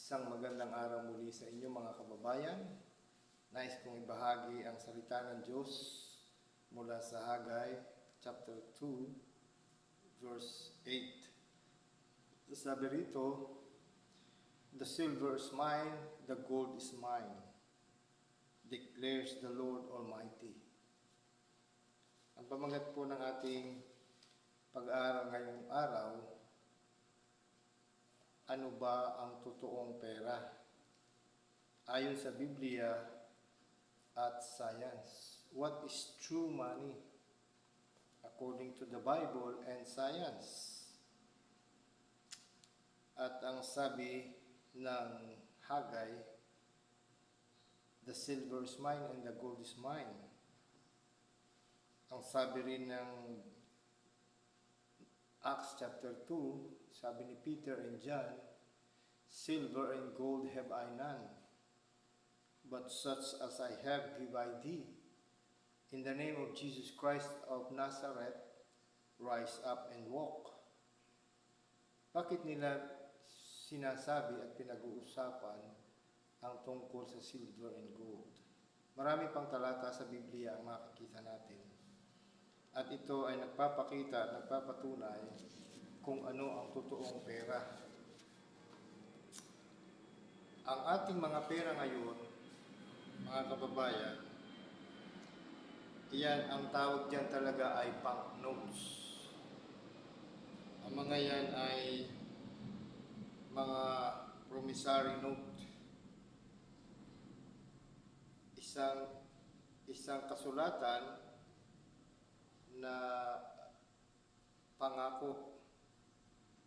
Isang magandang araw muli sa inyo mga kababayan. Nais kong ibahagi ang salita ng Diyos mula sa Hagay chapter 2 verse 8. Sabi rito, "The silver is mine, the gold is mine, declares the Lord Almighty." Ang pamagat po ng ating pag-aaral ngayong araw, ano ba ang totoong pera? Ayon sa Biblia at science. What is true money? According to the Bible and science. At ang sabi ng Hagay, "The silver is mine and the gold is mine." Ang sabi rin ng Acts chapter 2, sabi ni Peter and John, "Silver and gold have I none, but such as I have give I thee. In the name of Jesus Christ of Nazareth, rise up and walk." Bakit nila sinasabi at pinag-uusapan ang tungkol sa silver and gold? Marami pang talata sa Biblia ang makikita natin. At ito ay nagpapakita at nagpapatunay kung ano ang totoong pera. Ang ating mga pera ngayon, mga kababayan, iyan ang tawag diyan talaga ay banknotes. Ang mga yan ay mga promissory note. Isang kasulatan na pangako,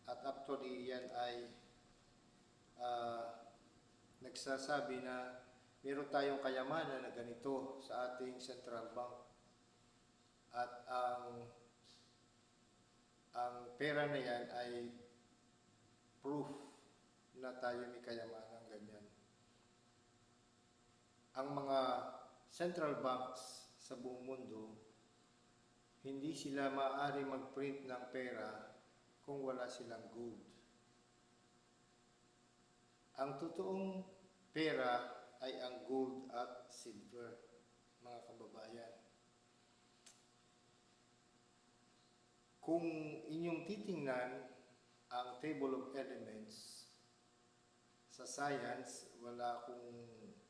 at actually yan ay nagsasabi na meron tayong kayamanan na ganito sa ating central bank, at ang pera na yan ay proof na tayo may kayamanan ganyan. Ang mga central banks sa buong mundo, hindi sila maaari mag-print ng pera kung wala silang gold. Ang totoong pera ay ang gold at silver, mga kababayan. Kung inyong titingnan ang table of elements sa science, wala akong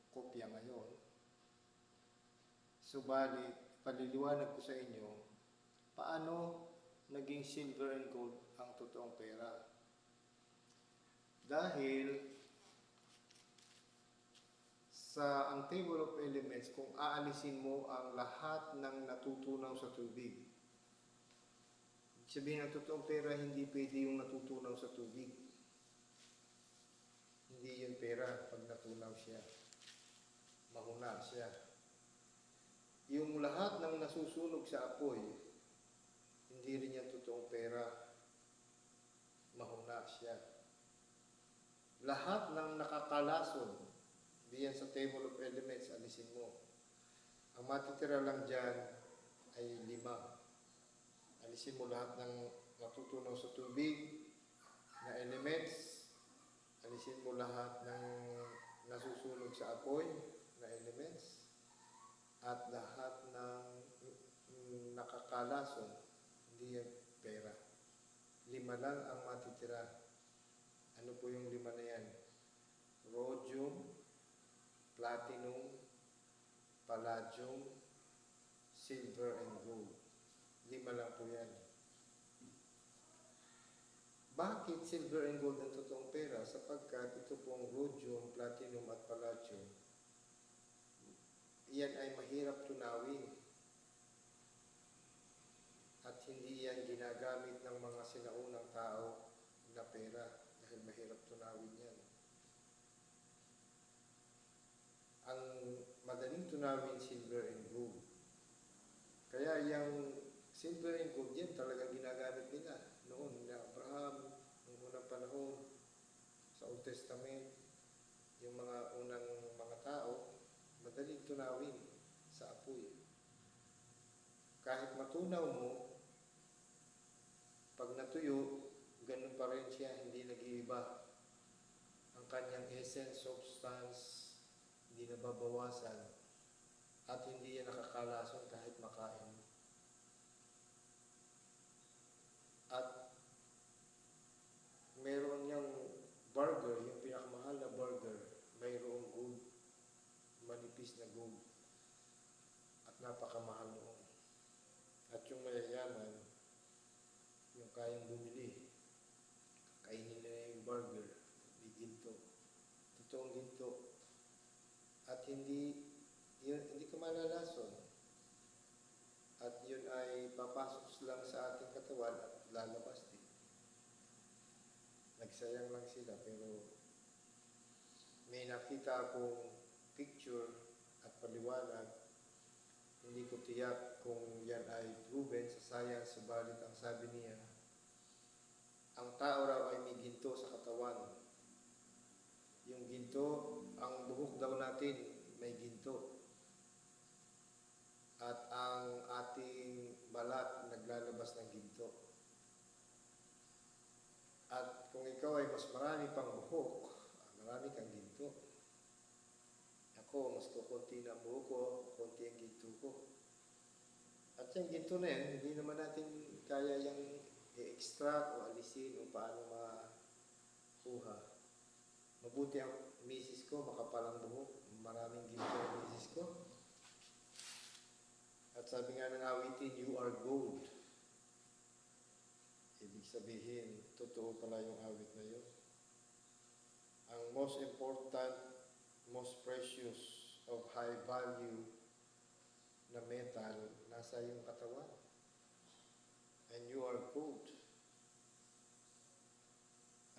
kopya ngayon. Subalit, paliliwanag ko sa inyo paano naging silver and gold ang totoong pera. Dahil sa ang table of elements, kung aalisin mo ang lahat ng natutunaw sa tubig, sabihin ng totoong pera, hindi pwede yung natutunaw sa tubig. Hindi yun pera pag natunaw siya. Mahuna siya. Yung lahat ng nasusunog sa apoy, hindi rin yan totoong pera. Mahuna siya. Lahat ng nakakalason, diyan sa table of elements, alisin mo. Ang matitira lang dyan ay 5. Alisin mo lahat ng natutunaw sa tubig na elements. Alisin mo lahat ng nasusunog sa apoy na elements. At lahat ng nakakalason, hindi yan pera. 5 lang ang matitira. Ano po yung 5 na yan? Rhodium, platinum, palladium, silver, and gold. 5 lang po yan. Bakit silver and gold ang totoong pera? Sapagkat ito pong rhodium, platinum, at palladium, iyan ay mahirap tunawin. At hindi yan ginagamit ng mga sinaunang tao na pera dahil mahirap tunawin yan. Ang madaling tunawin, silver and gold. Kaya yung silver and gold yan talagang ginagamit nila noon na Abraham, noong unang panahon, sa Old Testament, yung mga unang mga tao, madaling tunawin sa apoy. Kahit matunaw mo, pag natuyo, ganun pa rin siya, hindi nag-iiba. Ang kanyang essence, substance, hindi nababawasan at hindi yan nakakalason kahit makain. At meron niyang burger, yung pinakamahal na burger, mayroong gold, manipis na gold at napakamahal noon. At yung mayayaman, yung kayang bumili, kainin nila yung burger, may ginto, totoong ginto. At hindi ka malalason. At yun ay papasok lang sa ating katawan at lalabas din. Nagsayang lang sila, pero may nakita akong picture at paliwanag. Hindi ko tiyak kung yan ay proven sa science, subalit ang sabi niya, ang tao raw ay may ginto sa katawan. Yung ginto, ang buhok daw natin may ginto. At ang ating balat naglalabas ng ginto. At kung ikaw ay mas marami pang buhok, marami kang ginto. Ako, mas kukunti na buhok ko, kunti ang ginto ko. At yung ginto na yan, hindi naman natin kaya yung i-extract o alisin o paano makuha. Mabuti ang misis ko, makapalang buhok, maraming ginto ang misis ko. At sabi nga ng awitin, you are gold. Ibig sabihin, totoo pala yung awit na yun. Ang most important, most precious of high value na metal, nasa iyong katawan. And you are gold.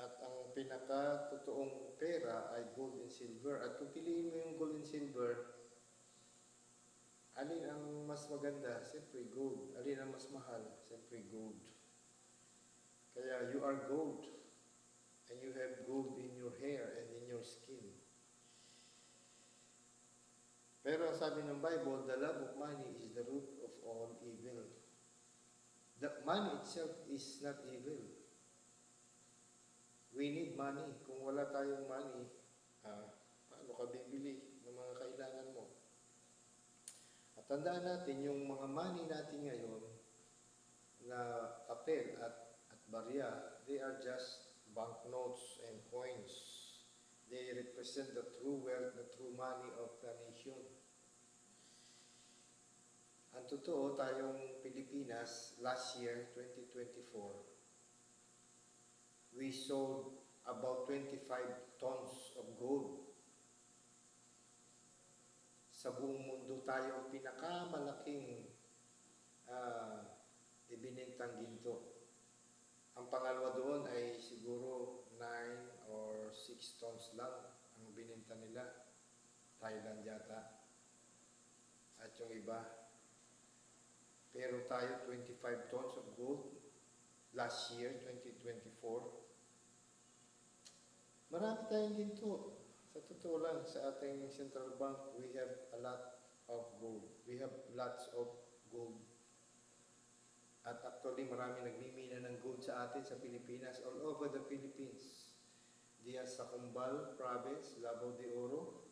At ang pinaka-totoong pera ay gold and silver. At kung piliin mo yung gold and silver, alin ang mas maganda? Siyempre gold. Alin ang mas mahal? Siyempre gold. Kaya you are gold. And you have gold in your hair and in your skin. Pero sabi ng Bible, the love of money is the root of all evil. The money itself is not evil. We need money. Kung wala tayong money, paano ka bibili ng mga kailangan mo? At tandaan natin, yung mga money natin ngayon na papel at barya, they are just banknotes and coins. They represent the true wealth, the true money of the nation. Ang totoo, tayong Pilipinas, last year, 2024, we sold about 25 tons of gold. Sa buong mundo tayo pinakamalaking ibinintang ginto. Ang pangalawa doon ay siguro 9 or 6 tons lang ang bininta nila. Thailand yata. At yung iba. Pero tayo 25 tons of gold last year, 2024. Marami tayong ginto. Sa totoo lang, sa ating central bank, we have a lot of gold. We have lots of gold. At actually, marami nagmimina ng gold sa atin sa Pilipinas, all over the Philippines. Diyan sa Cumbal Province, Davao de Oro,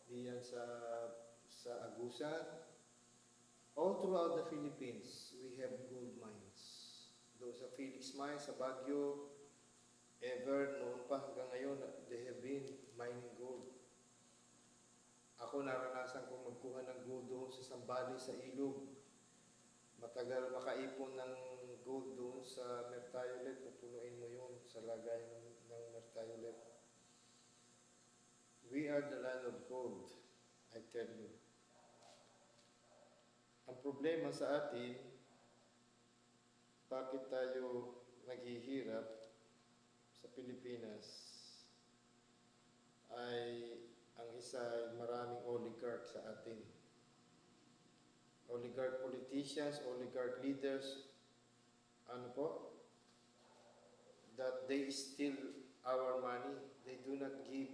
diyan sa Agusan. All throughout the Philippines, we have gold mines. Those sa Felix Mines, sa Baguio, ever, noon pa hanggang ngayon, they have been mining gold. Ako naranasan kong magkuha ng gold doon sa Sambales, sa Ilog. Matagal makaipon ng gold doon sa Mertiolet, pupunuin mo yun sa lagay ng Mertiolet. We are the land of gold, I tell you. Ang problema sa atin, bakit tayo naghihirap sa Pilipinas, ay ang isa ay maraming oligarch sa atin. Oligarch politicians, oligarch leaders, that they steal our money. They do not give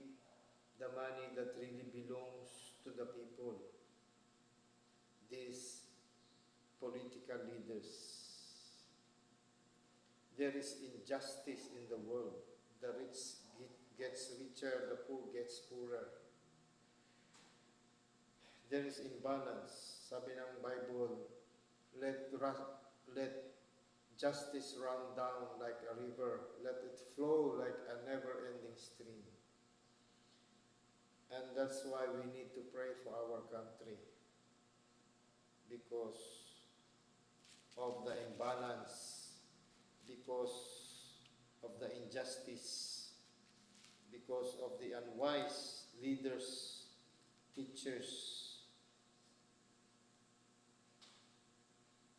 the money that really belongs to the people. These political leaders. There is injustice in the world. The rich gets richer, the poor gets poorer. There is imbalance. Sabi ng Bible, let justice run down like a river. Let it flow like a never-ending stream. And that's why we need to pray for our country. Because of the imbalance, because of the injustice, because of the unwise leaders, teachers.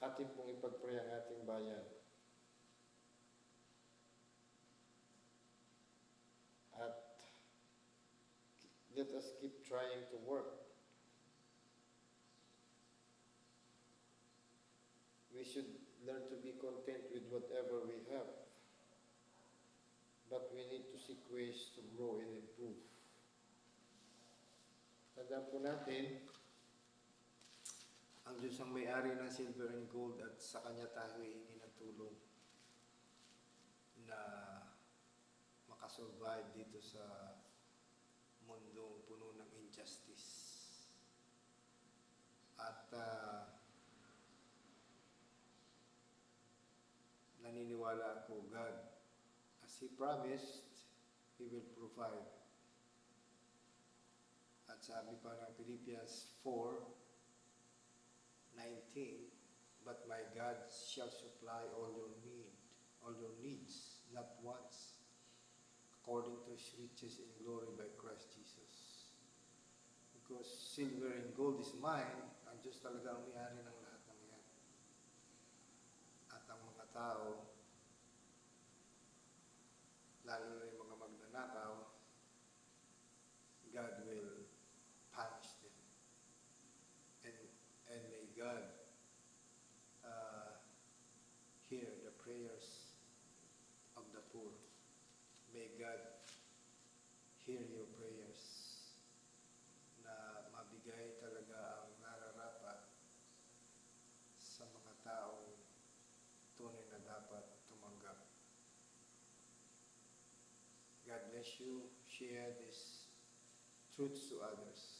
Atin pong ipagpray ang ating bayan. At let us keep trying to work. We should learn to be content with whatever we have. But we need to seek ways to grow and improve. Tandaan po natin, ang Diyos ang may-ari ng silver and gold at sa Kanya tayo hihingi ng tulong na makasurvive dito sa mundong puno ng injustice. At naniniwala ako, God, as He promised, He will provide. At sabi pa ng Philippians 4:19, but my God shall supply all your needs, not wants, according to His riches in glory by Christ Jesus. Because silver and gold is mine, ang Diyos talaga ang may-ari ng lahat ng yan. At ang mga tao, lalo na yung mga magnanakaw, God will punish them. And may God hear the prayers of the poor. May God hear your prayers na mabigay talaga ang nararapat sa mga taong tunay na dapat tumanggap. God bless you. Share these truths to others.